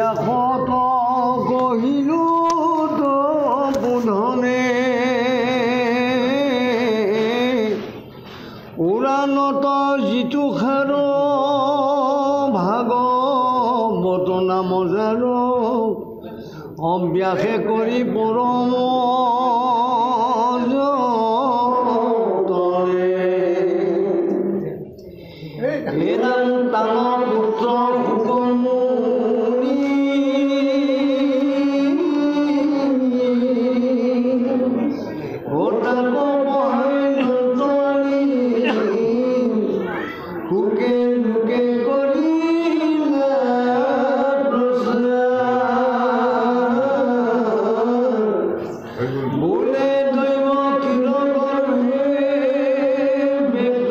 ব্যাসত কহিলো তো বোধনে পুৰাণত যিটো খাৰ ভাগৱত নাম জাৰ অভ্যাসে কৰি পৰম পুত্ৰ সুকমুনি সুকে লোকে কৰিলা বোলে দৈৱ কিৰণৰ বেদ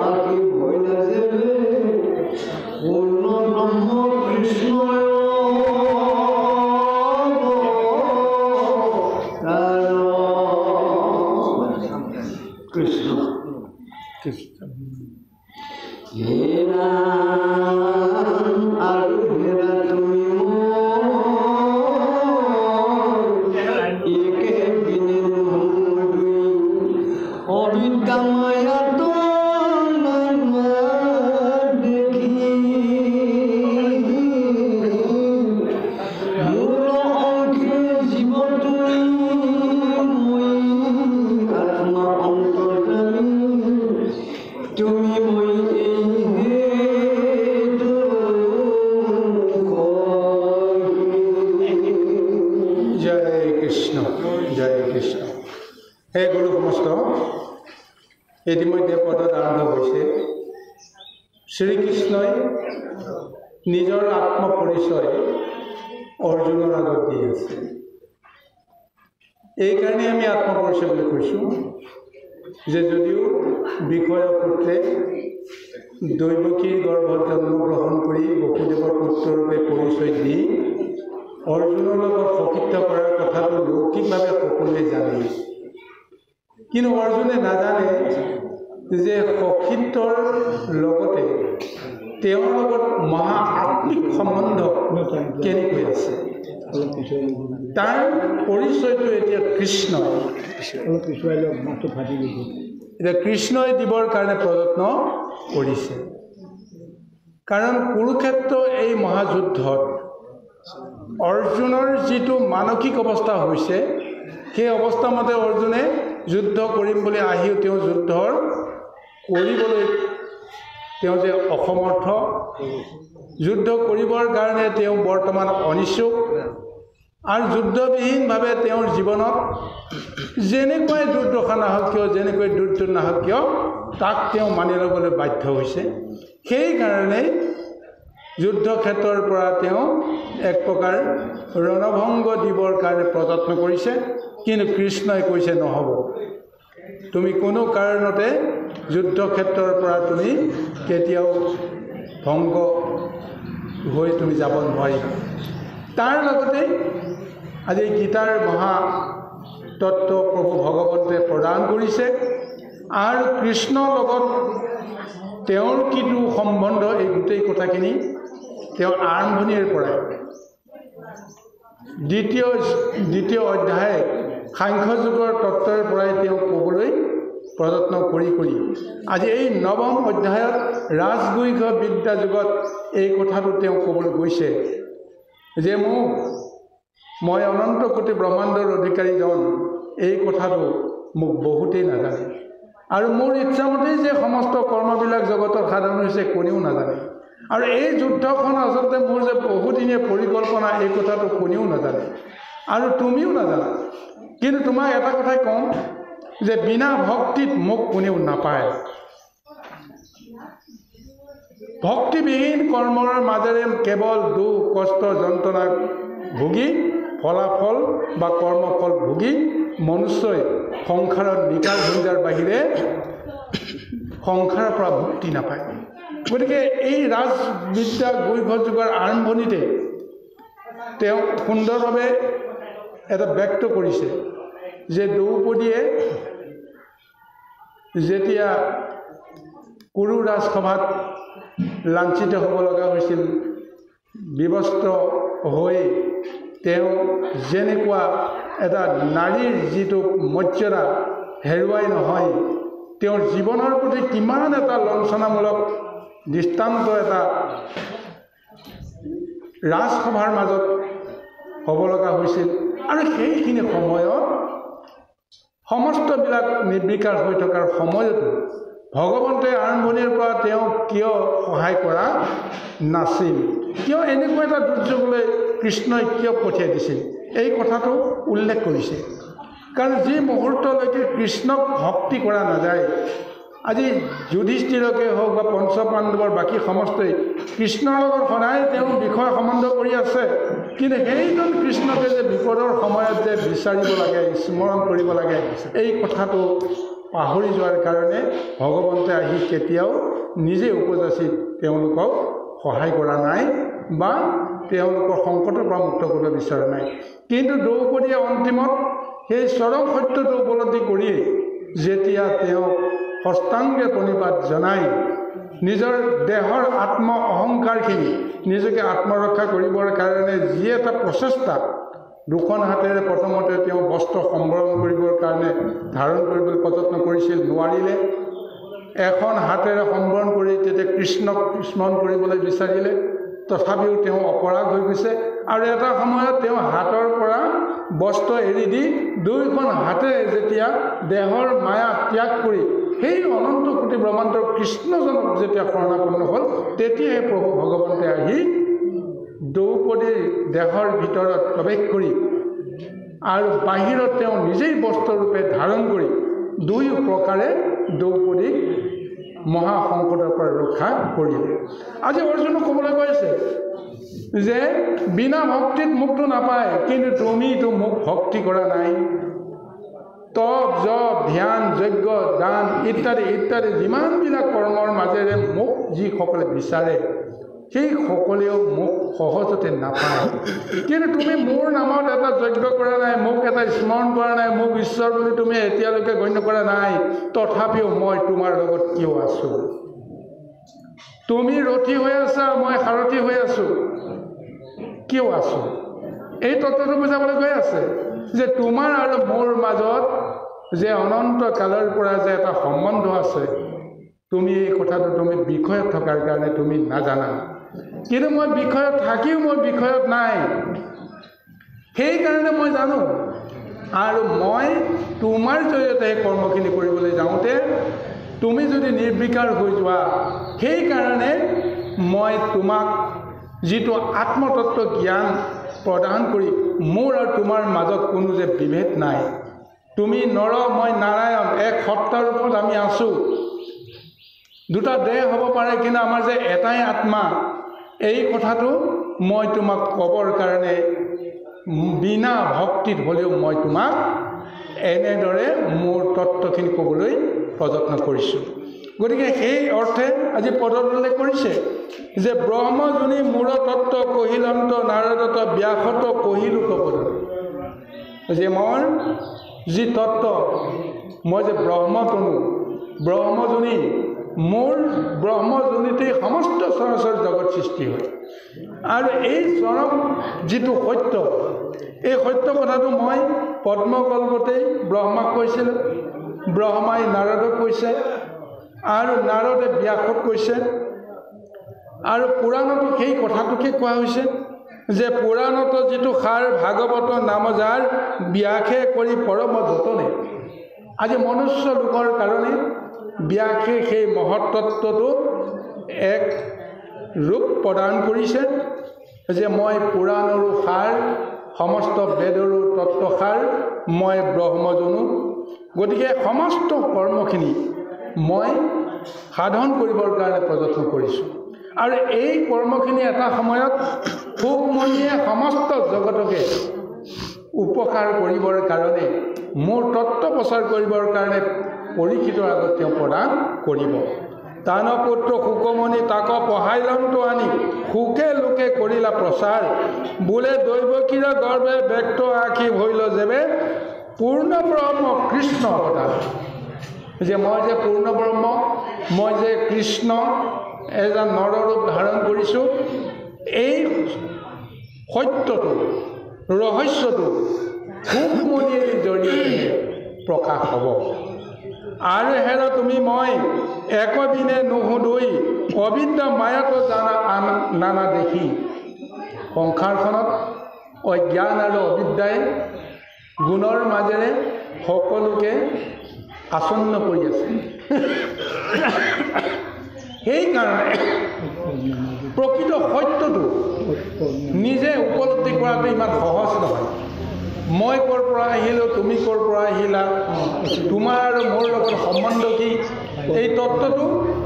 আকি ভৈলা যে পূৰ্ণ ব্ৰহ্ম কৃষ্ণয় কৃষ্ণ কৃষ্ণ হেৰা আৰু হেৰা তুমি একে বিনে দুই অবিদ্যা মায়াত দেখি মূল অংশে জীৱ তুমি আত্মা অন্তৰ্যামী তুমি মই জয় কৃষ্ণ জয় কৃষ্ণ। হে গুৰু সমস্ত ইতিমধ্যে পদত আৰম্ভ হৈছে। শ্ৰীকৃষ্ণই নিজৰ আত্মপৰিচয় অৰ্জুনৰ আগত দি আছে। এইকাৰণে আমি আত্মপৰিচয় বুলি কৈছোঁ যে যদিও বিষয়সূত্ৰে দৈৱকীৰ গৰ্ভত জন্মগ্ৰহণ কৰি বসুদেৱৰ পুত্ৰৰূপে পৰিচয় দি অৰ্জুনৰ লগত সখীত্ব কৰাৰ কথাটো লৌকিকভাৱে সকলোৱে জানে, কিন্তু অৰ্জুনে নাজানে যে সখীত্বৰ লগতে তেওঁৰ লগত মহা আত্মিক সম্বন্ধ কেনেকৈ আছে। তাৰ পৰিচয়টো এতিয়া কৃষ্ণই এতিয়া কৃষ্ণই দিবৰ কাৰণে প্ৰযত্ন কৰিছে। কাৰণ কুৰুক্ষেত্ৰ এই মহাযুদ্ধত অৰ্জুনৰ যিটো মানসিক অৱস্থা হৈছে, সেই অৱস্থা মতে অৰ্জুনে যুদ্ধ কৰিম বুলি আহিও তেওঁ যুদ্ধ কৰিবলৈ তেওঁ যে অসমৰ্থ, যুদ্ধ কৰিবৰ কাৰণে তেওঁ বৰ্তমান অনিচ্ছুক, আৰু যুদ্ধবিহীনভাৱে তেওঁৰ জীৱনত যেনেকৈ দুৰ্দশা নাহক কিয়, যেনেকৈ দুৰ্যোগ নাহক কিয়, তাক তেওঁ মানি ল'বলৈ বাধ্য হৈছে। সেইকাৰণে যুদ্ধক্ষেত্ৰৰ পৰা তেওঁ এক প্ৰকাৰ ৰণভংগ দিবৰ কাৰণে প্ৰযত্ন কৰিছে। কিন্তু কৃষ্ণই কৈছে নহ'ব, তুমি কোনো কাৰণতে যুদ্ধক্ষেত্ৰৰ পৰা তুমি কেতিয়াও ভংগ হৈ তুমি যাব নোৱাৰিবা। তাৰ লগতে আজি গীতাৰ মহা তত্ত্ব প্ৰভু ভগৱন্তে প্ৰদান কৰিছে, আৰু কৃষ্ণৰ লগত তেওঁৰ কিটো সম্বন্ধ, এই গোটেই কথাখিনি তেওঁ আৰম্ভণিৰ পৰাই দ্বিতীয় অধ্যায় সাংখ্য যুগৰ তত্ত্বৰ পৰাই তেওঁ ক'বলৈ প্ৰযত্ন কৰি কৰি আজি এই নৱম অধ্যায়ত ৰাজগুহ্য বিদ্যা যুগত এই কথাটো তেওঁ ক'বলৈ গৈছে যে মই অনন্ত কোটি ব্ৰহ্মাণ্ডৰ অধিকাৰীজন, এই কথাটো মোক বহুতেই নাজানে, আৰু মোৰ ইচ্ছামতেই যে সমস্ত কৰ্মবিলাক জগতৰ সাধন হৈছে কোনেও নাজানে, আৰু এই যুদ্ধখন আচলতে মোৰ যে বহুদিনীয়া পৰিকল্পনা, এই কথাটো কোনেও নাজানে, আৰু তুমিও নাজানা। কিন্তু তোমাক এটা কথাই কওঁ যে বিনা ভক্তিত মোক কোনেও নাপায়। ভক্তিবিহীন কৰ্মৰ মাজেৰে কেৱল দুখ কষ্ট যন্ত্ৰণা ভুগি ফলাফল বা কৰ্মফল ভুগি মনুষ্যই সংসাৰত নিকাল হৈ যোৱাৰ বাহিৰে সংসাৰৰ পৰা মুক্তি নাপায়। গতিকে এই ৰাজবিদ্যা গুহ্য যুগৰ আৰম্ভণিতে তেওঁ সুন্দৰভাৱে এটা ব্যক্ত কৰিছে যে দ্ৰৌপদীয়ে যেতিয়া কুৰু ৰাজসভাত লাঞ্ছিত হ'ব লগা হৈছিল, বিবস্ত্ৰ হৈ তেওঁ যেনেকুৱা এটা নাৰীৰ যিটো মৰ্যাদা হেৰুৱাই নহয়, তেওঁৰ জীৱনৰ প্ৰতি কিমান এটা লাঞ্ছনামূলক দৃষ্টান্ত এটা ৰাজসভাৰ মাজত হ'ব লগা হৈছিল। আৰু সেইখিনি সময়ত সমস্তবিলাক নিৰ্বিকাৰ হৈ থকাৰ সময়তো ভগৱন্তে আৰম্ভণিৰ পৰা তেওঁক কিয় সহায় কৰা নাছিল? কিয় এনেকুৱা এটা দুৰ্যোগলৈ কৃষ্ণই কিয় পঠিয়াই দিছিল? এই কথাটো উল্লেখ কৰিছে। কাৰণ যি মুহূৰ্তলৈকে কৃষ্ণক ভক্তি কৰা নাযায়, আজি যুধিষ্ঠিৰকে হওক বা পঞ্চপাণ্ডৱৰ বাকী সমস্তই কৃষ্ণৰ লগত সদায় তেওঁৰ বিষয় সম্বন্ধ কৰি আছে, কিন্তু সেইজন কৃষ্ণকে যে বিপদৰ সময়ত যে বিচাৰিব লাগে, স্মৰণ কৰিব লাগে, এই কথাটো পাহৰি যোৱাৰ কাৰণে ভগৱন্তে আহি কেতিয়াও নিজে উপজাচি তেওঁলোকক সহায় কৰা নাই বা তেওঁলোকৰ সংকটৰ পৰা মুক্ত কৰিব বিচৰা নাই। কিন্তু দ্ৰৌপদীয়ে অন্তিমত সেই চৰম সত্যটো উপলব্ধি কৰিয়ে যেতিয়া তেওঁক হস্তাংগে প্ৰণিপাত জনাই নিজৰ দেহৰ আত্ম অহংকাৰখিনি নিজকে আত্মৰক্ষা কৰিবৰ কাৰণে যি এটা প্ৰচেষ্টা, দুখন হাতেৰে প্ৰথমতে তেওঁ বস্ত্ৰ সম্বৰণ কৰিবৰ কাৰণে ধাৰণ কৰিবলৈ প্ৰযত্ন কৰিছিল, নোৱাৰিলে। এখন হাতেৰে সম্বৰণ কৰি তেতিয়া কৃষ্ণক স্মৰণ কৰিবলৈ বিচাৰিলে, তথাপিও তেওঁ অপৰাগ হৈ গৈছে। আৰু এটা সময়ত তেওঁ হাতৰ পৰা বস্ত্ৰ এৰি দি দুয়োখন হাতেৰে যেতিয়া দেহৰ মায়া ত্যাগ কৰি সেই অনন্ত কোটি ব্ৰহ্মাণ্ডৰ কৃষ্ণজনক যেতিয়া শৰণাপন্ন হ'ল, তেতিয়াহে প্ৰভু ভগৱন্তে আহি দ্ৰৌপদীৰ দেহৰ ভিতৰত প্ৰৱেশ কৰি আৰু বাহিৰত তেওঁ নিজেই বস্ত্ৰৰূপে ধাৰণ কৰি দুয়ো প্ৰকাৰে দ্ৰৌপদীক মহাসংকটৰ পৰা ৰক্ষা কৰিলে। আজি অৰ্জুনক ক'বলৈ কৈছে যে বিনা ভক্তিত মোকতো নাপায়, কিন্তু তুমিতো মোক ভক্তি কৰা নাই। তপ, জপ, ধ্যান, যজ্ঞ, দান ইত্যাদি ইত্যাদি যিমানবিলাক কৰ্মৰ মাজেৰে মোক যিসকলে বিচাৰে, সেই সকলেও মোক সহজতে নাপায়। কিন্তু তুমি মোৰ নামত এটা যজ্ঞ কৰা নাই, মোক এটা স্মৰণ কৰা নাই, মোক ঈশ্বৰ বুলি তুমি এতিয়ালৈকে গণ্য কৰা নাই, তথাপিও মই তোমাৰ লগত কিয় আছোঁ? তুমি ৰথী হৈ আছা, মই সাৰথী হৈ আছোঁ, কিয় আছোঁ? এই তত্ত্বটো বুজাবলৈ গৈ আছে যে তোমাৰ আৰু মোৰ মাজত যে অনন্ত কালৰ পৰা যে এটা সম্বন্ধ আছে, তুমি এই কথাটো তুমি বিষয়ত থকাৰ কাৰণে তুমি নাজানা। কিন্তু মই বিষয়ত থাকিও মই বিষয়ত নাই, সেইকাৰণে মই জানো। আৰু মই তোমাৰ জৰিয়তে এই কৰ্মখিনি কৰিবলৈ যাওঁতে তুমি যদি নিৰ্বিকাৰ হৈ যোৱা, সেইকাৰণে মই তোমাক যিটো আত্মতত্ত্ব জ্ঞান প্ৰদান কৰি মোৰ আৰু তোমাৰ মাজত কোনো যে বিভেদ নাই, তুমি নৰ, মই নাৰায়ণ, এক সত্তাৰ ৰূপত আমি আছোঁ। দুটা দেহ হ'ব পাৰে, কিন্তু আমাৰ যে এটাই আত্মা, এই কথাটো মই তোমাক ক'বৰ কাৰণে বিনা ভক্তিত হ'লেও মই তোমাক এনেদৰে মোৰ তত্ত্বখিনি ক'বলৈ প্ৰযত্ন কৰিছোঁ। গতিকে সেই অৰ্থে আজি পদত উল্লেখ কৰিছে যে ব্ৰহ্মজনী মূৰ তত্ত্ব কহিলন্ত নাৰদত ব্যাসত কহিলো কপদ, যে মোৰ যি তত্ত্ব, মই যে ব্ৰহ্মতনু, ব্ৰহ্মজনী, মোৰ ব্ৰহ্মজনীতেই সমস্ত চৰাচৰ জগত সৃষ্টি হয়। আৰু এই চৰম যিটো সত্য, এই সত্য কথাটো মই পদ্মকল্পতেই ব্ৰহ্মাক কৈছিলোঁ, ব্ৰহ্মাই নাৰদক কৈছে, আৰু নাৰদে ব্যাসক কৈছে। আৰু পুৰাণতো সেই কথাটোকে কোৱা হৈছে যে পুৰাণত যিটো সাৰ ভাগৱত নাম যাৰ, ব্যাসে কৰি পৰম যতনে। আজি মনুষ্য লোকৰ কাৰণে ব্যাসে সেই মহত্তত্বটো এক ৰূপ প্ৰদান কৰিছে যে মই পুৰাণৰো সাৰ, সমস্ত বেদৰো তত্ত্বসাৰ, মই ব্ৰহ্মজনো। গতিকে সমস্ত কৰ্মখিনি মই সাধন কৰিবৰ কাৰণে প্ৰযত্ন কৰিছোঁ। আৰু এই কৰ্মখিনি এটা সময়ত সুখমণিয়ে সমস্ত জগতকে উপকাৰ কৰিবৰ কাৰণে, মোৰ তত্ত্ব প্ৰচাৰ কৰিবৰ কাৰণে পৰীক্ষিতৰ আগত তেওঁ প্ৰদান কৰিব। তান পুত্ৰ সুকমণি তাক পহাইলন্ত আনি, সুখে লোকে কৰিলা প্ৰচাৰ, বোলে দৈৱকীৰ গৰ্বে ব্যক্ত আখি ভৈল যেবে, পূৰ্ণ ব্ৰহ্ম কৃষ্ণ অৱতাৰ। যে মই যে পূৰ্ণ ব্ৰহ্ম, মই যে কৃষ্ণ এজন নৰৰূপ ধাৰণ কৰিছোঁ, এই সত্যটো ৰহস্যটো সুখমণিৰ জৰিয়তে প্ৰকাশ হ'ব। আৰু হেৰা তুমি মই একবিনে নুসুধৈ অবিদ্যা মায়াতো নানা দেখি সংসাৰখনত অজ্ঞান আৰু অবিদ্যাই গুণৰ মাজেৰে সকলোকে আচন্ন কৰি আছে। সেইকাৰণে প্ৰকৃত সত্যটো নিজে উপলব্ধি কৰাটো ইমান সহজ নহয়। মই ক'ৰ পৰা আহিলোঁ, তুমি ক'ৰ পৰা আহিলা, তোমাৰ আৰু মোৰ লগত সম্বন্ধ কি, এই তত্ত্বটো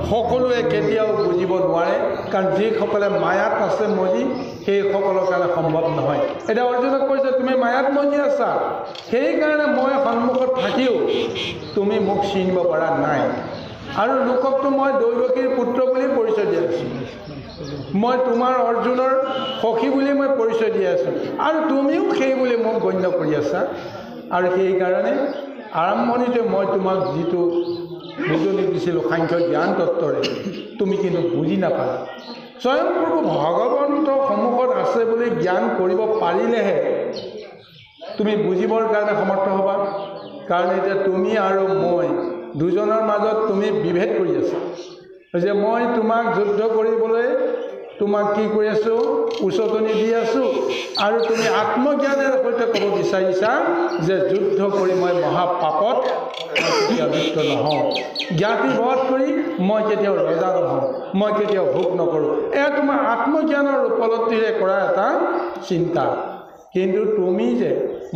সকলোৱে কেতিয়াও বুজিব নোৱাৰে। কাৰণ যিসকলে মায়াত আছে মজি, সেইসকলৰ কাৰণে সম্ভৱ নহয়। এতিয়া অৰ্জুনক কৈছে তুমি মায়াত মজি আছা, সেইকাৰণে মই সন্মুখত থাকিও তুমি মোক চিনিব পৰা নাই। আৰু লোককতো মই দৈৱকীৰ পুত্ৰ বুলি পৰিচয় দি আছোঁ, মই তোমাৰ অৰ্জুনৰ সখী বুলি মই পৰিচয় দি আছোঁ, আৰু তুমিও সেই বুলি মোক গণ্য কৰি আছা। আৰু সেইকাৰণে আৰম্ভণিতে মই তোমাক যিটো বুজনি দিছিলোঁ সাংখ্য জ্ঞান তত্ত্বৰে, তুমি কিন্তু বুজি নাপালা। স্বয়ং প্ৰভু ভগৱন্ত সন্মুখত আছে বুলি জ্ঞান কৰিব পাৰিলেহে তুমি বুজিবৰ কাৰণে সমৰ্থ হ'বা। কাৰণ এতিয়া তুমি আৰু মই দুজনৰ মাজত তুমি বিভেদ কৰি আছা, যে মই তোমাক যুদ্ধ কৰিবলৈ তোমাক কি কৰি আছোঁ, উচতনি দি আছোঁ, আৰু তুমি আত্মজ্ঞানেৰে সৈতে ক'ব বিচাৰিছা যে যুদ্ধ কৰি মই মহাপাপত কেতিয়াও লিপ্ত নহওঁ, জ্ঞাতি বধ কৰি মই কেতিয়াও ৰজা নহওঁ, মই কেতিয়াও ভোগ নকৰোঁ। এয়া তোমাৰ আত্মজ্ঞানৰ উপলব্ধিৰে কৰা এটা চিন্তা। কিন্তু তুমি যে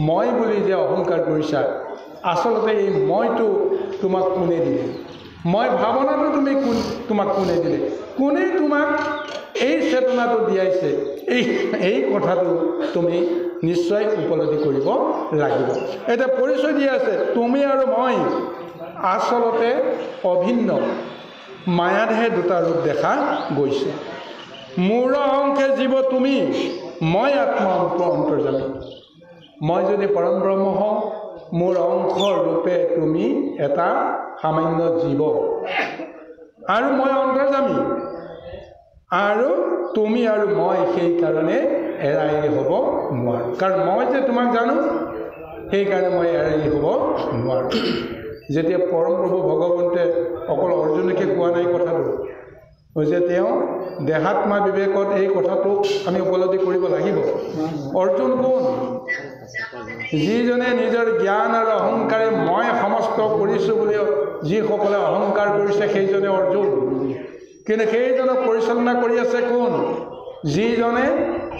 মই বুলি যে অহংকাৰ কৰিছা, আচলতে এই মইটো তোমাক কোনে দিলে, মই ভাৱনাটো তোমাক কোনে দিলে, কোনে তোমাক এই চেতনাটো দিয়াইছে, এই কথাটো তুমি নিশ্চয় উপলব্ধি কৰিব লাগিব। এতিয়া পৰিচয় দি আছে তুমি আৰু মই আচলতে অভিন্ন, মায়াতহে দুটা ৰূপ দেখা গৈছে। মূৰ অংশে জীৱ তুমি, মই আত্মা অন্তৰ্যামী। মই যদি পৰম ব্ৰহ্ম হওঁ, মোৰ অংশ ৰূপে তুমি এটা সামান্য জীৱ, আৰু মই অন্তৰ্যামী, আৰু তুমি আৰু মই সেইকাৰণে এৰাই হ'ব নোৱাৰোঁ। কাৰণ মই যে তোমাক জানো, সেইকাৰণে মই এৰাই হ'ব নোৱাৰোঁ। যেতিয়া পৰম প্ৰভু ভগৱন্তে অকল অৰ্জুনকে কোৱা নাই কথাটো, যে তেওঁ দেহাত্মা বিবেকত এই কথাটো আমি উপলব্ধি কৰিব লাগিব। অৰ্জুন কোন? যিজনে নিজৰ জ্ঞান আৰু অহংকাৰে মই সমস্ত কৰিছোঁ বুলি যিসকলে অহংকাৰ কৰিছে সেইজনে অৰ্জুন। কিন্তু সেইজনক পৰিচালনা কৰি আছে কোন? যিজনে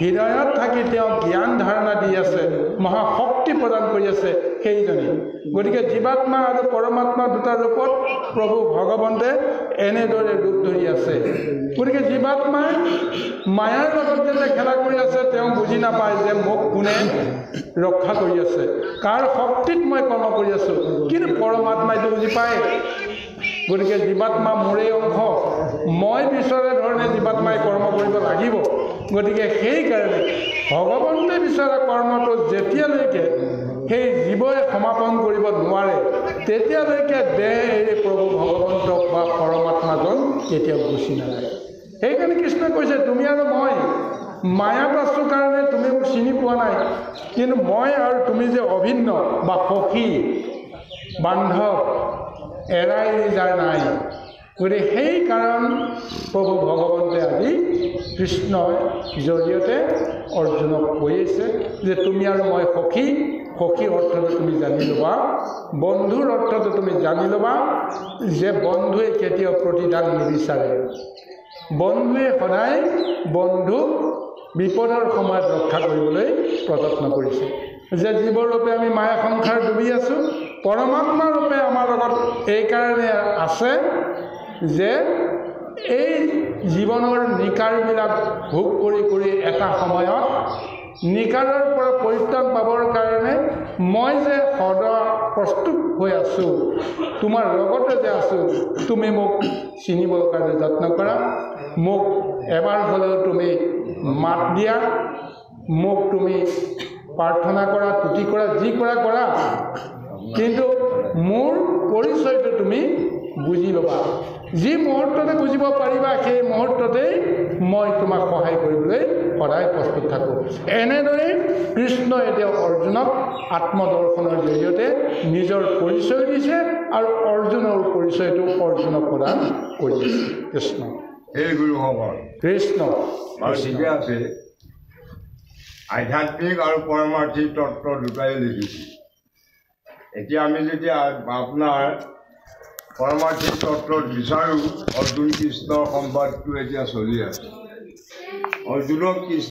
হৃদয়ত থাকি তেওঁ জ্ঞান ধাৰণা দি আছে, মহাশক্তি প্ৰদান কৰি আছে, সেইজনে। গতিকে জীৱাত্মা আৰু পৰমাত্মা দুটা ৰূপত প্ৰভু ভগৱন্তে এনেদৰে ৰূপ ধৰি আছে। গতিকে জীৱাত্মাই মায়াৰ লগত যেতিয়া খেলা কৰি আছে, তেওঁ বুজি নাপায় যে মোক কোনে ৰক্ষা কৰি আছে, কাৰ শক্তিত মই কৰ্ম কৰি আছোঁ। কিন্তু পৰমাত্মাইটো বুজি পায়। গতিকে জীৱাত্মা মোৰেই অংশ, মই বিচৰা ধৰণে জীৱাত্মাই কৰ্ম কৰিব লাগিব। গতিকে সেইকাৰণে ভগৱন্তে বিচৰা কৰ্মটো যেতিয়ালৈকে সেই জীৱই সমাপন কৰিব নোৱাৰে, তেতিয়ালৈকে দেহ এৰি প্ৰভু ভগৱন্তক বা পৰমাত্মাজন কেতিয়াও গুচি নাযায়। সেইকাৰণে কৃষ্ণই কৈছে তুমি আৰু মই মায়াত আছোঁ কাৰণে তুমি মোক চিনি পোৱা নাই, কিন্তু মই আৰু তুমি যে অভিন্ন বা সখী বান্ধৱ এৰাই যাৰ নাই। গতিকে সেই কাৰণ প্ৰভু ভগৱন্তে আজি কৃষ্ণৰ জৰিয়তে অৰ্জুনক কৈছে যে তুমি আৰু মই সখী। সখী অৰ্থটো তুমি জানি ল'বা, বন্ধুৰ অৰ্থটো তুমি জানি ল'বা যে বন্ধুৱে কেতিয়াও প্ৰতিদান নিবিচাৰে। বন্ধুৱে সদায় বন্ধুক বিপদৰ সময়ত ৰক্ষা কৰিবলৈ প্ৰযত্ন কৰিছে। যে জীৱৰূপে আমি মায়া সংসাৰ ডুবি আছোঁ, পৰমাত্মা ৰূপে আমাৰ লগত এইকাৰণে আছে যে এই জীৱনৰ নিকাৰবিলাক ভোগ কৰি কৰি এটা সময়ত নিকাৰৰ পৰা পৰিত্ৰাণ পাবৰ কাৰণে মই যে সদা প্ৰস্তুত হৈ আছোঁ, তোমাৰ লগতে যে আছোঁ, তুমি মোক চিনিবৰ কাৰণে যত্ন কৰা, মোক এবাৰ হ'লেও তুমি মাত দিয়া, মোক তুমি প্ৰাৰ্থনা কৰা, তুতি কৰা, যি কৰা কৰা, কিন্তু মোৰ পৰিচয়টো তুমি বুজি ল'বা যি মুহূৰ্ততে বুজিব পাৰিবা সেই মুহূৰ্ততেই মই তোমাক সহায় কৰিবলৈ সদায় প্ৰস্তুত থাকোঁ এনেদৰে কৃষ্ণই এতিয়া অৰ্জুনক আত্মদৰ্শনৰ জৰিয়তে নিজৰ পৰিচয় দিছে আৰু অৰ্জুনৰ পৰিচয়টো অৰ্জুনক প্ৰদান কৰিছে কৃষ্ণ এই গুৰুসকল কৃষ্ণ আৰু ঠিকে আছে আধ্যাত্মিক আৰু পৰমাৰ্থিক তত্ত্ব দুটাই লিখিছে এতিয়া আমি যেতিয়া আপোনাৰ পৰমাৰ্থিক তত্ত্বত বিচাৰোঁ অৰ্জুন কৃষ্ণৰ সংবাদটো এতিয়া চলি আছে অৰ্জুনক কৃষ্ণ